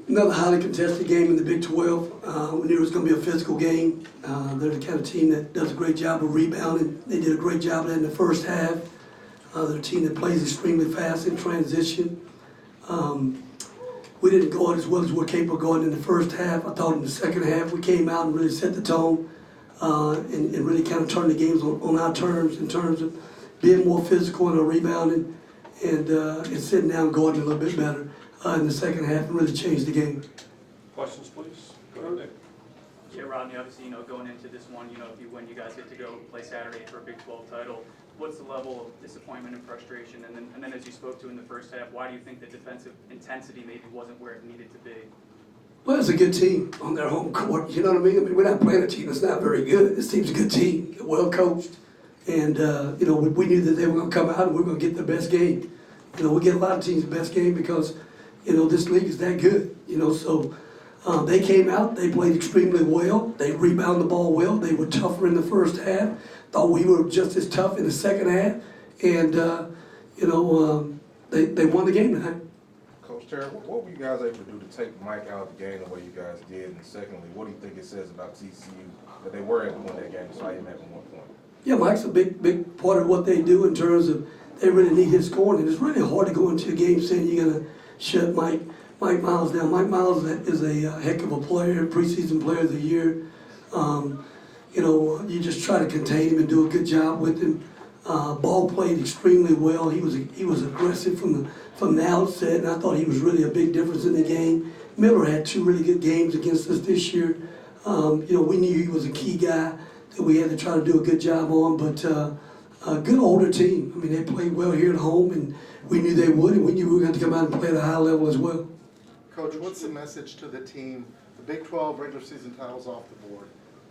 Another highly contested game in the Big 12. We knew it was going to be a physical game. They're the kind of team that does a great job of rebounding. They did a great job of that in the first half. They're a team that plays extremely fast in transition. We didn't guard as well as we're capable of guarding in the first half. I thought in the second half we came out and really set the tone and really kind of turned the games on our terms in terms of being more physical and rebounding and sitting down and guarding a little bit better in the second half and really changed the game. Questions, please? Go ahead, Nick. Yeah, Rodney, obviously, going into this one, if you win, you guys get to go play Saturday for a Big 12 title. What's the level of disappointment and frustration? And then as you spoke to in the first half, why do you think the defensive intensity maybe wasn't where it needed to be? Well, it's a good team on their home court. You know what I mean? I mean, we're not playing a team that's not very good. This team's a good team, well coached. And, we knew that they were going to come out and we were going to get the best game. We get a lot of teams the best game because, this league is that good. So they came out, they played extremely well. They rebounded the ball well. They were tougher in the first half. Thought we were just as tough in the second half. And, they won the game tonight. Coach Terry, what were you guys able to do to take Mike out of the game the way you guys did? And secondly, what do you think it says about TCU that they were able to win that game despite him having 1 point? Yeah, Mike's a big part of what they do in terms of they really need his scoring. And it's really hard to go into a game saying you're going to shut Mike Miles down. Mike Miles is a heck of a player, preseason player of the year. You just try to contain him and do a good job with him. Ball played extremely well. He was aggressive from the outset, and I thought he was really a big difference in the game. Miller had 2 really good games against us this year. We knew he was a key guy that we had to try to do a good job on, but a good older team. I mean, they played well here at home, and we knew they would, and we knew we were going to come out and play at a high level as well. Coach, what's the message to the team? The Big 12 regular season title's off the board,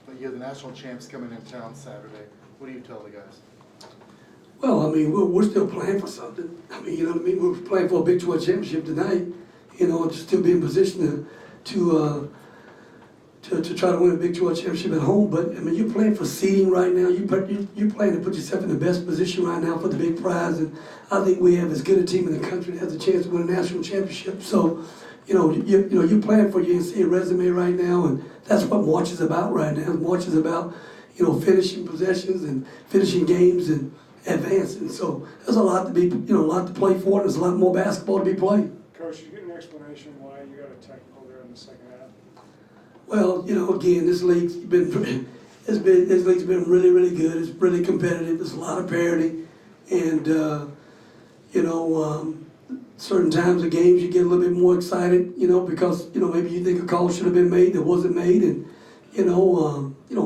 but you're the national champs coming in town Saturday. What do you tell the guys? Well, I mean, we're still playing for something. I mean, you know what I mean? We're playing for a Big 12 championship tonight, to still be in position to try to win a Big 12 championship at home. But, I mean, you're playing for seeding right now. You're playing to put yourself in the best position right now for the big prize. And I think we have as good a team in the country that has a chance to win a national championship. So, you're playing for your NCAA resume right now, and that's what March is about right now. March is about, finishing possessions and finishing games and advancing. So there's a lot to play for. There's a lot more basketball to be played. Coach, did you get an explanation why you got a technical there in the second half? Well, again, this league's been really, really good. It's really competitive. There's a lot of parity, and certain times of games you get a little bit more excited, because maybe you think a call should have been made that wasn't made, and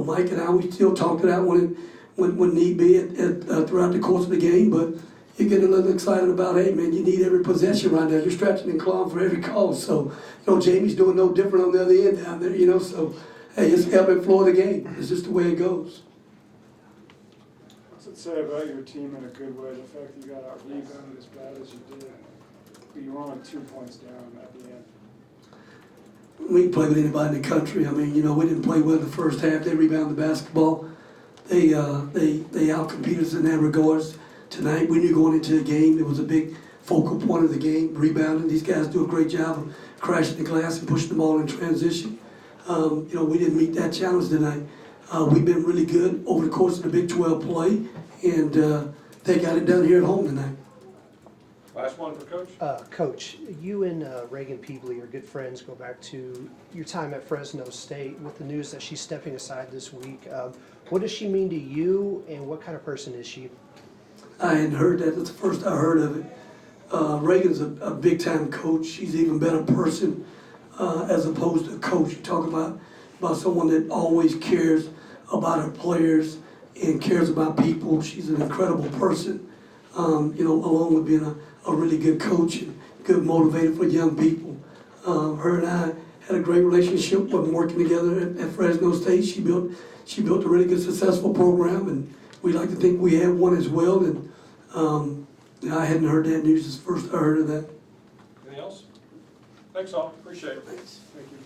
Mike and I, we still talked it out when need be throughout the course of the game, but you get a little excited about, hey man, you need every possession right now. You're stretching and clawing for every call. So, Jamie's doing no different on the other end down there, so hey, it's ebb and flow of the game. It's just the way it goes. What's it say about your team in a good way, the fact that you got out rebounded as bad as you did, but you were only 2 points down at the end? We didn't play with anybody in the country. I mean, we didn't play well in the first half. They rebounded the basketball. They outcompeted us in that regards. Tonight, we knew going into the game, it was a big focal point of the game, rebounding. These guys do a great job of crashing the glass and pushing the ball in transition. We didn't meet that challenge tonight. We've been really good over the course of the Big 12 play, and they got it done here at home tonight. Last one for Coach. Coach, you and Reagan Peebley are good friends, go back to your time at Fresno State. With the news that she's stepping aside this week, what does she mean to you, and what kind of person is she? I hadn't heard that. That's the first I heard of it. Reagan's a big-time coach. She's an even better person as opposed to a coach. You talk about someone that always cares about her players and cares about people. She's an incredible person, along with being a really good coach and good motivator for young people. Her and I had a great relationship when working together at Fresno State. She built a really good, successful program, and we like to think we had one as well. And I hadn't heard that news. It's the first I heard of that. Anything else? Thanks all. Appreciate it. Thanks. Thank you.